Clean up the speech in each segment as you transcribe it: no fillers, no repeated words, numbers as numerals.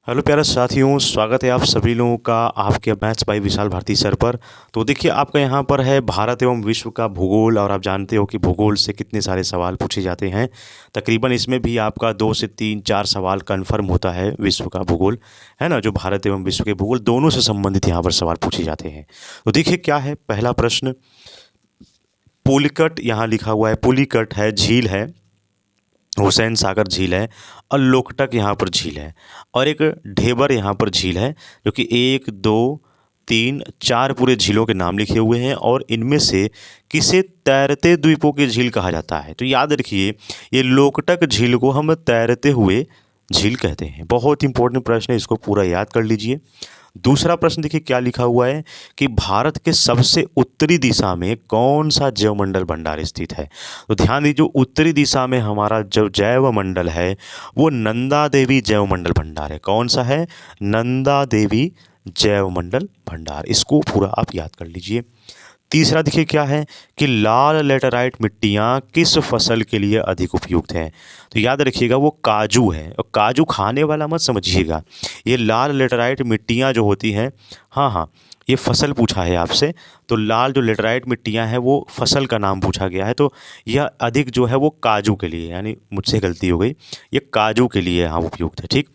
Hello प्यारे साथियों, स्वागत है आप सभी लोगों का आपके maths by Vishal Bharti sir पर। तो देखिए, आपका यहाँ पर है भारत एवं विश्व का भूगोल, और आप जानते हो कि भूगोल से कितने सारे सवाल पूछे जाते हैं। तकरीबन इसमें भी आपका 2 से 3 4 सवाल कन्फर्म होता है। विश्व का भूगोल है ना, जो भारत एवं विश्व के भूगोल दोनों से संबंधित यहाँ पर सवाल पूछे जाते हैं। तो देखिए क्या है पहला प्रश्न। पुलिकट यहाँ लिखा हुआ है, पुलिकट है, झील है, हुसैन सागर झील है, और लोकटक यहाँ पर झील है, और एक ढेबर यहाँ पर झील है, जो कि 1 2 3 4 पूरे झीलों के नाम लिखे हुए हैं। और इनमें से किसे तैरते द्वीपों की झील कहा जाता है? तो याद रखिए, ये लोकटक झील को हम तैरते हुए झील कहते हैं। बहुत इंपॉर्टेंट प्रश्न है, इसको पूरा याद कर लीजिए। दूसरा प्रश्न देखिए क्या लिखा हुआ है कि भारत के सबसे उत्तरी दिशा में कौन सा जैवमंडल भंडार स्थित है? तो ध्यान दीजिए, उत्तरी दिशा में हमारा जो जैव मंडल है वो नंदा देवी जैवमंडल भंडार है। कौन सा है? नंदा देवी जैवमंडल भंडार। इसको पूरा आप याद कर लीजिए। तीसरा देखिए क्या है कि लाल लेटराइट मिट्टियाँ किस फसल के लिए अधिक उपयुक्त हैं? तो याद रखिएगा वो काजू है, और काजू खाने वाला मत समझिएगा। ये लाल लेटराइट मिट्टियाँ जो होती हैं, हाँ हाँ, ये फसल पूछा है आपसे। तो लाल जो लेटराइट मिट्टियाँ हैं वो फसल का नाम पूछा गया है। तो यह अधिक जो है वो काजू के लिए, यानी मुझसे गलती हो गई, ये काजू के लिए यहाँ उपयुक्त है। ठीक।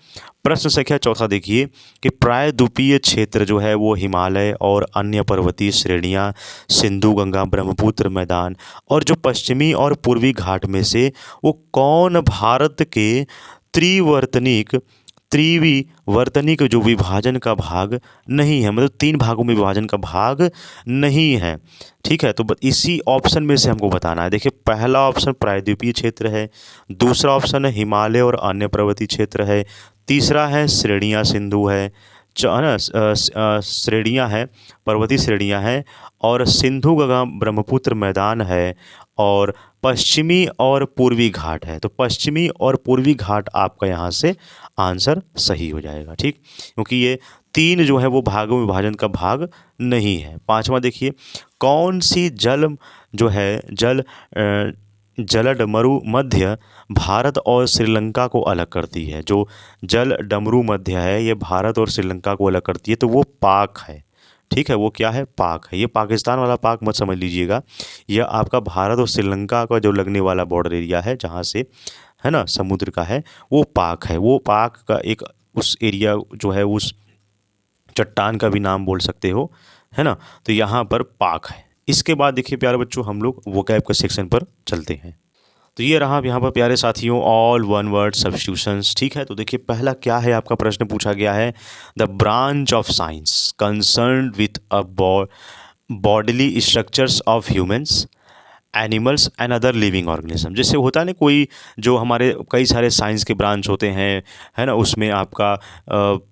प्रश्न संख्या चौथा देखिए कि प्रायद्वीपीय क्षेत्र जो है वो हिमालय और अन्य पर्वतीय श्रेणियाँ, सिंधु गंगा ब्रह्मपुत्र मैदान, और जो पश्चिमी और पूर्वी घाट में से वो कौन भारत के त्रिवर्तनिक त्रिविवर्तनिक जो विभाजन का भाग नहीं है, मतलब 3 भागों में विभाजन का भाग नहीं है? ठीक है, तो इसी ऑप्शन में से हमको बताना है। देखिए, पहला ऑप्शन प्रायद्वीपीय क्षेत्र है, दूसरा ऑप्शन है हिमालय और अन्य पर्वतीय क्षेत्र है, तीसरा है श्रेणियाँ सिंधु है, है ना, श्रेणियाँ हैं, पर्वतीय श्रेणियाँ हैं, और सिंधु गंगा ब्रह्मपुत्र मैदान है, और पश्चिमी और पूर्वी घाट है। तो पश्चिमी और पूर्वी घाट आपका यहाँ से आंसर सही हो जाएगा। ठीक, क्योंकि ये 3 जो है वो भागों में विभाजन का भाग नहीं है। पांचवा देखिए, कौन सी जल जो है जलड मरु मध्य भारत और श्रीलंका को अलग करती है? जो जल डमरू मध्य है ये भारत और श्रीलंका को अलग करती है, तो वो पाक है। ठीक है, वो क्या है? पाक है। ये पाकिस्तान वाला पाक मत समझ लीजिएगा, यह आपका भारत और श्रीलंका का जो लगने वाला बॉर्डर एरिया है, जहाँ से है ना समुद्र का है, वो पाक है। वो पाक का एक उस एरिया जो है, उस चट्टान का भी नाम बोल सकते हो, है ना। तो यहाँ पर पाक है। इसके बाद देखिए प्यारे बच्चों, हम लोग वोकैब के सेक्शन पर चलते हैं। तो ये रहा यहाँ पर प्यारे साथियों ऑल वन वर्ड सब्स्टिट्यूशंस। ठीक है, तो देखिए पहला क्या है, आपका प्रश्न पूछा गया है, the branch of science concern with a bodily structures of humans, animals and other living organism. जैसे होता है ना, कोई जो हमारे कई सारे साइंस के ब्रांच होते हैं, है ना, उसमें आपका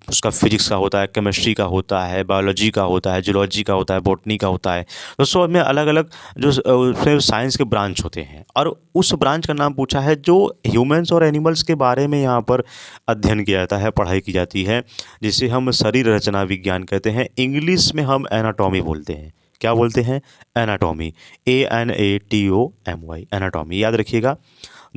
उसका फिजिक्स का होता है, केमिस्ट्री का होता है, बायोलॉजी का होता है, जूलॉजी का होता है, बॉटनी का होता है। तो सब में अलग अलग जो उसमें साइंस के ब्रांच होते हैं, और उस ब्रांच का नाम पूछा है जो ह्यूमंस और एनिमल्स के बारे में यहाँ पर अध्ययन किया जाता है, पढ़ाई की जाती है, जिसे हम शरीर रचना विज्ञान कहते हैं। इंग्लिश में हम एनाटॉमी बोलते हैं। क्या बोलते हैं? एनाटॉमी, ANATOMY, एनाटॉमी, याद रखिएगा।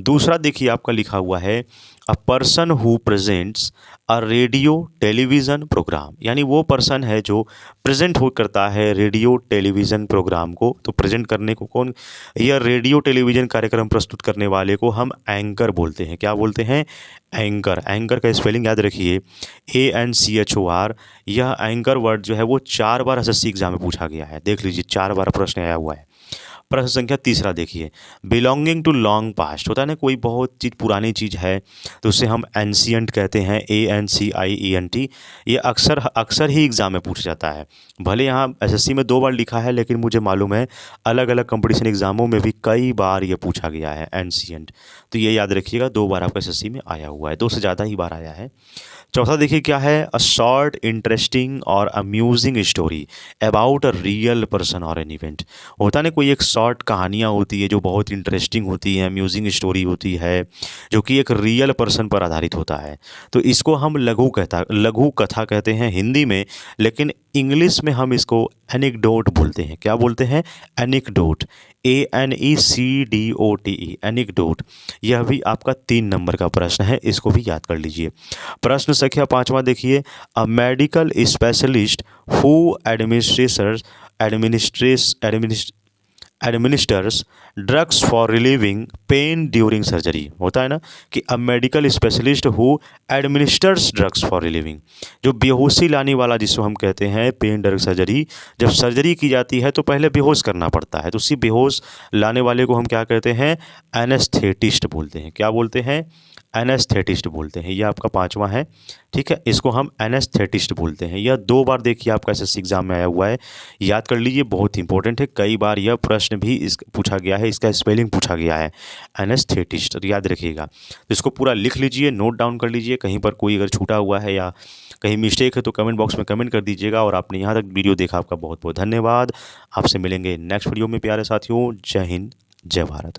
दूसरा देखिए आपका लिखा हुआ है, a person who presents a radio television programme, यानी वो पर्सन है जो प्रेजेंट हो करता है रेडियो टेलीविज़न प्रोग्राम को। तो प्रेजेंट करने को कौन, यह रेडियो टेलीविज़न कार्यक्रम प्रस्तुत करने वाले को हम एंकर बोलते हैं। क्या बोलते हैं? एंकर। एंकर का स्पेलिंग याद रखिए, ANCHOR। यह एंकर वर्ड जो है वो 4 बार SSC एग्जाम में पूछा गया है। देख लीजिए, 4 बार प्रश्न आया हुआ है। प्रश्न संख्या तीसरा देखिए, बिलोंगिंग टू लॉन्ग पास्ट, होता है ना, कोई बहुत चीज़ पुरानी चीज़ है तो उसे हम एंशियंट कहते हैं, ANCIENT। ये अक्सर अक्सर ही एग्ज़ाम में पूछा जाता है। भले यहाँ SSC में 2 बार लिखा है, लेकिन मुझे मालूम है अलग अलग कंपटीशन एग्ज़ामों में भी कई बार ये पूछा गया है, एंशियंट। तो ये याद रखिएगा, 2 बार आपका SSC में आया हुआ है, 2 से ज़्यादा ही बार आया है। चौथा देखिए क्या है, अ शॉर्ट इंटरेस्टिंग और amusing story about a real person और एन इवेंट। होता ना, कोई एक शॉर्ट कहानियाँ होती है जो बहुत इंटरेस्टिंग होती है, अम्यूजिंग स्टोरी होती है, जो कि एक रियल पर्सन पर आधारित होता है। तो इसको हम लघु कथा कहते हैं हिंदी में, लेकिन इंग्लिश में हम इसको एनेक्डोट बोलते हैं। क्या बोलते हैं? Anecdote, ANECDOTE, anecdote. यह भी आपका 3 नंबर का प्रश्न है, इसको भी याद कर लीजिए। प्रश्न संख्या 5वां देखिए, a medical specialist who administers drugs for relieving pen during surgery. होता है ना कि a medical specialist who administers drugs for relieving, जो बेहोशी लाने वाला जिसको हम कहते हैं पेन ड्रग सर्जरी। जब सर्जरी की जाती है तो पहले बेहोश करना पड़ता है, तो उसी बेहोश लाने वाले को हम क्या कहते हैं? एनेस्थेटिस्ट बोलते हैं। क्या बोलते हैं? एनेस्थेटिस्ट बोलते हैं। यह आपका 5वां है, ठीक है, इसको हम एनेस्थेटिस्ट बोलते हैं। यह 2 बार देखिए आपका एसएससी एग्जाम में आया हुआ है, याद कर लीजिए, बहुत इंपॉर्टेंट है। कई बार यह प्रश्न भी इस पूछा गया है, इसका स्पेलिंग पूछा गया है, एनेस्थेटिस्ट, तो याद रखिएगा। तो इसको पूरा लिख लीजिए, नोट डाउन कर लीजिए, कहीं पर कोई अगर छूटा हुआ है या कहीं मिस्टेक है तो कमेंट बॉक्स में कमेंट कर दीजिएगा। और आपने यहाँ तक वीडियो देखा, आपका बहुत बहुत धन्यवाद। आपसे मिलेंगे नेक्स्ट वीडियो में प्यारे साथियों। जय हिंद, जय भारत।